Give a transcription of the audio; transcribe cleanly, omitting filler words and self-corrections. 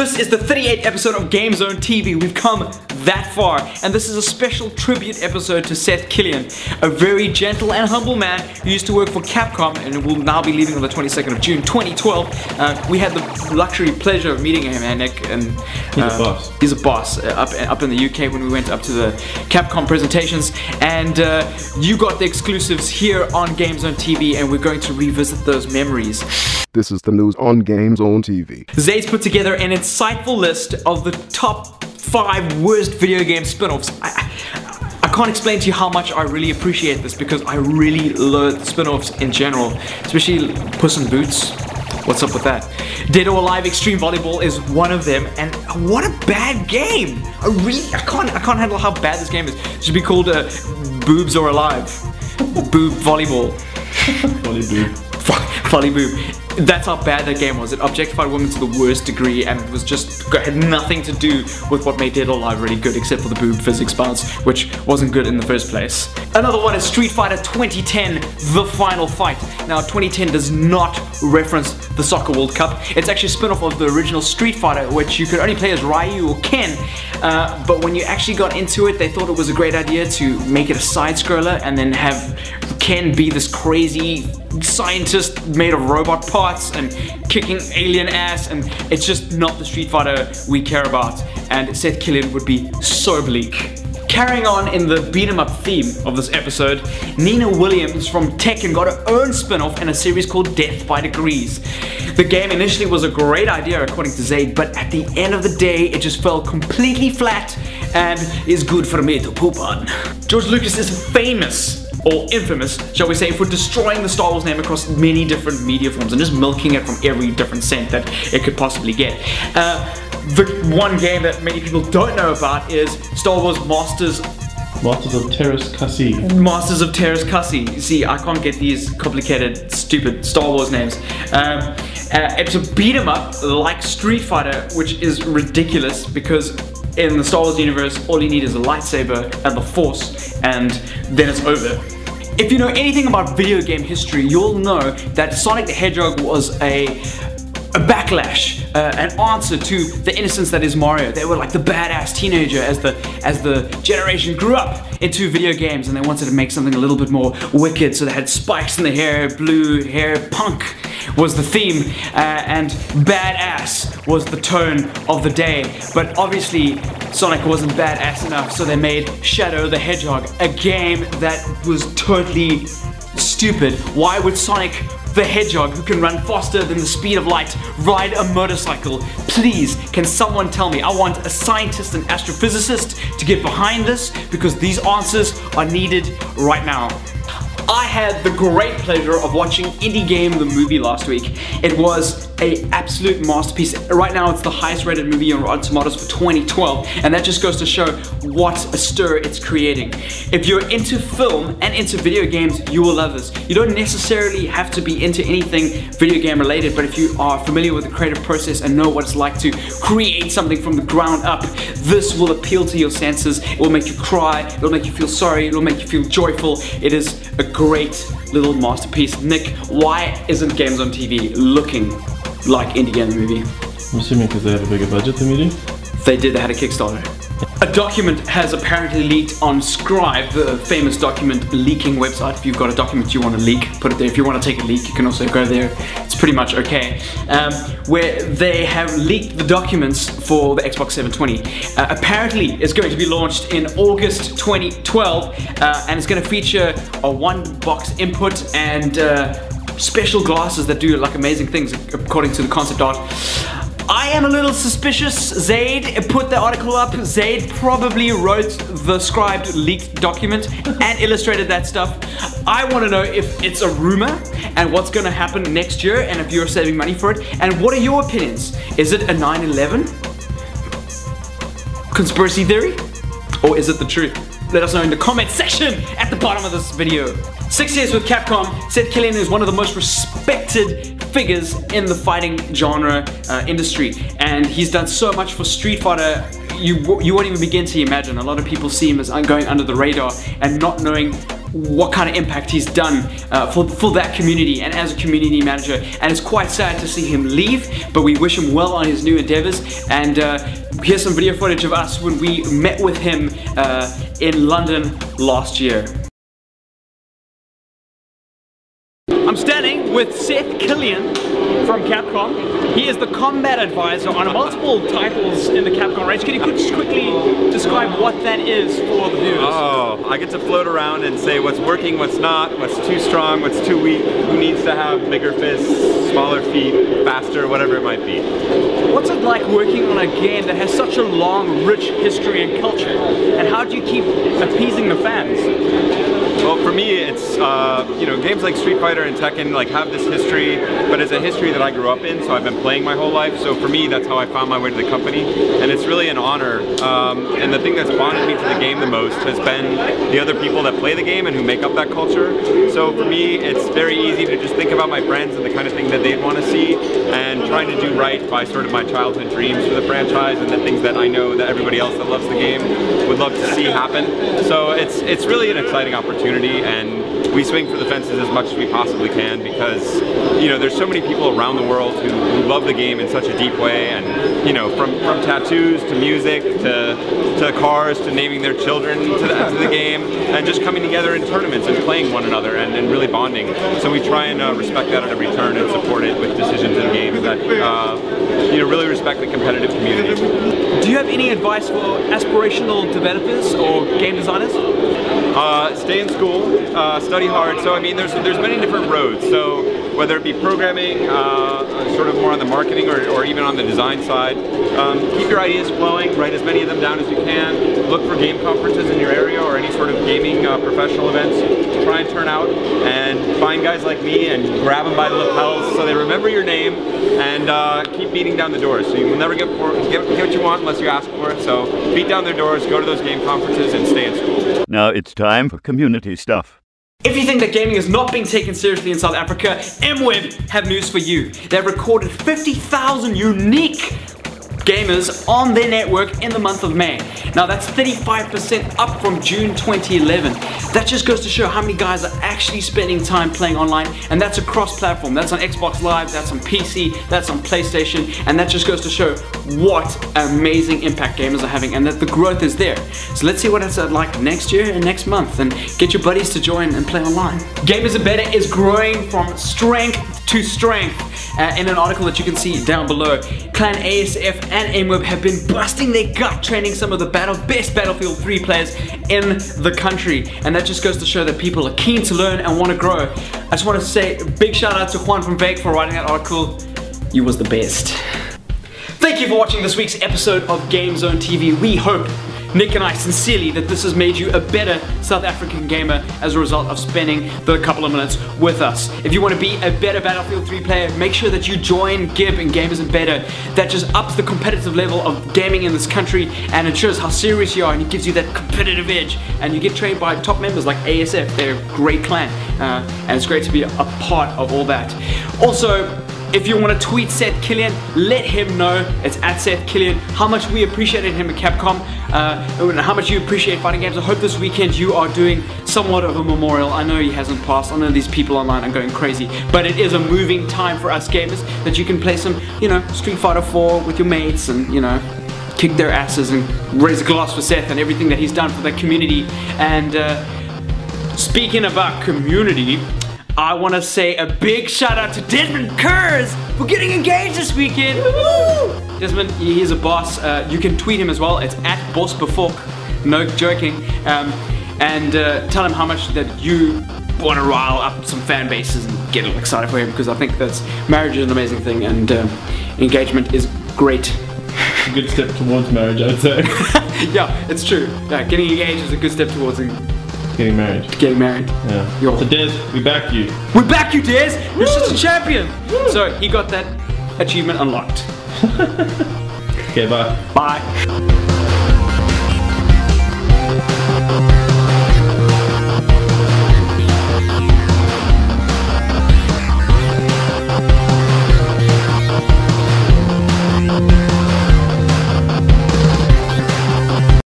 This is the 38th episode of Gamezone TV. We've come that far, and this is a special tribute episode to Seth Killian, a very gentle and humble man who used to work for Capcom and will now be leaving on the 22nd of June 2012. We had the luxury pleasure of meeting him, Nick, and he's a boss. He's a boss up in the UK when we went up to the Capcom presentations, and you got the exclusives here on Gamezone TV, and we're going to revisit those memories. This is the news on Gamezone TV. Zayd's put together an insightful list of the top 5 worst video game spin-offs. I can't explain to you how much I really appreciate this, because I really loathe spin-offs in general, especially Puss in Boots. What's up with that? Dead or Alive Extreme Volleyball is one of them, and what a bad game! I can't handle how bad this game is. It should be called Boobs or Alive. Boob Volleyball. Volley boob. Volley boob. That's how bad that game was. It objectified women to the worst degree, and it was just had nothing to do with what made Dead or Alive really good, except for the boob physics parts, which wasn't good in the first place. Another one is Street Fighter 2010: The Final Fight. Now, 2010 does not reference the Soccer World Cup. It's actually a spin-off of the original Street Fighter, which you could only play as Ryu or Ken. But when you actually got into it, they thought it was a great idea to make it a side-scroller and then have Ken be this crazy scientist made of robot parts and kicking alien ass, and it's just not the Street Fighter we care about, and Seth Killian would be so bleak. Carrying on in the beat-em-up theme of this episode, Nina Williams from Tekken got her own spin-off in a series called Death by Degrees. The game initially was a great idea according to Zayd, but at the end of the day it just fell completely flat and is good for me to poop on. George Lucas is famous, or infamous, shall we say, for destroying the Star Wars name across many different media forms and just milking it from every different scent that it could possibly get. The one game that many people don't know about is Star Wars Masters of Teräs Käsi. Masters of Teräs Käsi. You see, I can't get these complicated, stupid Star Wars names. It's a beat 'em up like Street Fighter, which is ridiculous because in the Star Wars universe, all you need is a lightsaber and the Force, and then it's over. If you know anything about video game history, you'll know that Sonic the Hedgehog was a backlash, an answer to the innocence that is Mario. They were like the badass teenager as the generation grew up into video games, and they wanted to make something a little bit more wicked, so they had spikes in the hair, blue hair, punk was the theme, and badass was the tone of the day. But obviously Sonic wasn't badass enough, so they made Shadow the Hedgehog, a game that was totally stupid. Why would Sonic the Hedgehog, who can run faster than the speed of light, ride a motorcycle? Please, can someone tell me? I want a scientist and astrophysicist to get behind this, because these answers are needed right now. I had the great pleasure of watching Indie Game the movie last week. It was an absolute masterpiece. Right now it's the highest rated movie on Rotten Tomatoes for 2012, and that just goes to show what a stir it's creating. If you're into film and into video games, you will love this. You don't necessarily have to be into anything video game related, but if you are familiar with the creative process and know what it's like to create something from the ground up, this will appeal to your senses. It will make you cry, it will make you feel sorry, it will make you feel joyful. It is a great little masterpiece. Nick, why isn't Gamezone TV looking like Indie Game the movie? I'm assuming because they have a bigger budget than we do? They did, they had a Kickstarter. A document has apparently leaked on Scribe, the famous document leaking website. If you've got a document you want to leak, put it there. If you want to take a leak, you can also go there. It's pretty much okay. Where they have leaked the documents for the Xbox 720. Apparently, it's going to be launched in August 2012, and it's going to feature a one-box input and special glasses that do like amazing things according to the concept art. I am a little suspicious. Zayd put the article up. Zayd probably wrote the scribed leaked document and illustrated that stuff. I want to know if it's a rumor and what's going to happen next year, and if you're saving money for it. And what are your opinions? Is it a 9/11 conspiracy theory, or is it the truth? Let us know in the comment section at the bottom of this video. 6 years with Capcom, Seth Killian is one of the most respected figures in the fighting genre industry, and he's done so much for Street Fighter. You won't even begin to imagine. A lot of people see him as going under the radar and not knowing what kind of impact he's done for that community and as a community manager. And it's quite sad to see him leave, but we wish him well on his new endeavors. And here's some video footage of us when we met with him in London last year. I'm standing with Seth Killian from Capcom. He is the combat advisor on multiple titles in the Capcom range. Can you just quickly describe what that is for the viewers? Oh, I get to float around and say what's working, what's not, what's too strong, what's too weak, who needs to have bigger fists, smaller feet, faster, whatever it might be. What's it like working on a game that has such a long, rich history and culture? And how do you keep appeasing the fans? Well, for me, it's, you know, games like Street Fighter and Tekken like have this history, but it's a history that I grew up in, so I've been playing my whole life. So for me, that's how I found my way to the company, and it's really an honor. And the thing that's bonded me to the game the most has been the other people that play the game and who make up that culture. So for me, it's very easy to just think about my friends and the kind of thing that they'd want to see, and trying to do right by sort of my childhood dreams for the franchise and the things that I know that everybody else that loves the game would love to see happen. So it's really an exciting opportunity. And we swing for the fences as much as we possibly can because, you know, there's so many people around the world who love the game in such a deep way, and, you know, from tattoos to music to cars to naming their children to the game, and just coming together in tournaments and playing one another and really bonding. So we try and respect that at every turn and support it with decisions in games that, you know, really respect the competitive community. Do you have any advice for aspirational developers or game designers? Stay in school, study hard. So I mean, there's many different roads. So whether it be programming, sort of more on the marketing or even on the design side, keep your ideas flowing, write as many of them down as you can, look for game conferences in your area or any sort of gaming professional events, try and turn out and find guys like me and grab them by the lapels so they remember your name, and keep beating down the doors. So you will never get what you want unless you ask for it. So beat down their doors, go to those game conferences, and stay in school. Now it's time for community stuff. If you think that gaming is not being taken seriously in South Africa, MWeb have news for you. They've recorded 50,000 unique gamers on their network in the month of May. Now that's 35% up from June 2011. That just goes to show how many guys are actually spending time playing online, and that's across platform. That's on Xbox Live, that's on PC, that's on PlayStation, and that just goes to show what amazing impact gamers are having and that the growth is there. So let's see what it's like next year and next month, and get your buddies to join and play online. Gamers Are Better is growing from strength to strength. In an article that you can see down below, Clan ASF and MWeb have been busting their gut training some of the best Battlefield 3 players in the country, and that just goes to show that people are keen to learn and want to grow. I just want to say a big shout out to Juan from Vake for writing that article. You was the best. Thank you for watching this week's episode of Gamezone TV. We hope, Nick and I sincerely, that this has made you a better South African gamer as a result of spending the couple of minutes with us. If you want to be a better Battlefield 3 player, make sure that you join GIB and Gamers Are Better. That just ups the competitive level of gaming in this country and ensures how serious you are, and it gives you that competitive edge. And you get trained by top members like ASF. They're a great clan, and it's great to be a part of all that. Also, if you want to tweet Seth Killian, let him know, it's at Seth Killian, how much we appreciated him at Capcom, and how much you appreciate fighting games. I hope this weekend you are doing somewhat of a memorial. I know he hasn't passed, I know these people online are going crazy, but it is a moving time for us gamers that you can play some, you know, Street Fighter 4 with your mates and, you know, kick their asses and raise a glass for Seth and everything that he's done for the community. And speaking about community, I want to say a big shout out to Desmond Kurz for getting engaged this weekend. Woo! Desmond, he's a boss. You can tweet him as well. It's at @bossbefok. No joking. And tell him how much that you want to rile up some fan bases and get excited for him, because I think that's marriage is an amazing thing, and engagement is great. A good step towards marriage, I'd say. Yeah, it's true. Yeah, getting engaged is a good step towards Getting married. Getting married. Yeah. So Des, we back you. We back you, Des! You're such a champion! So he got that achievement unlocked. Okay, bye. Bye.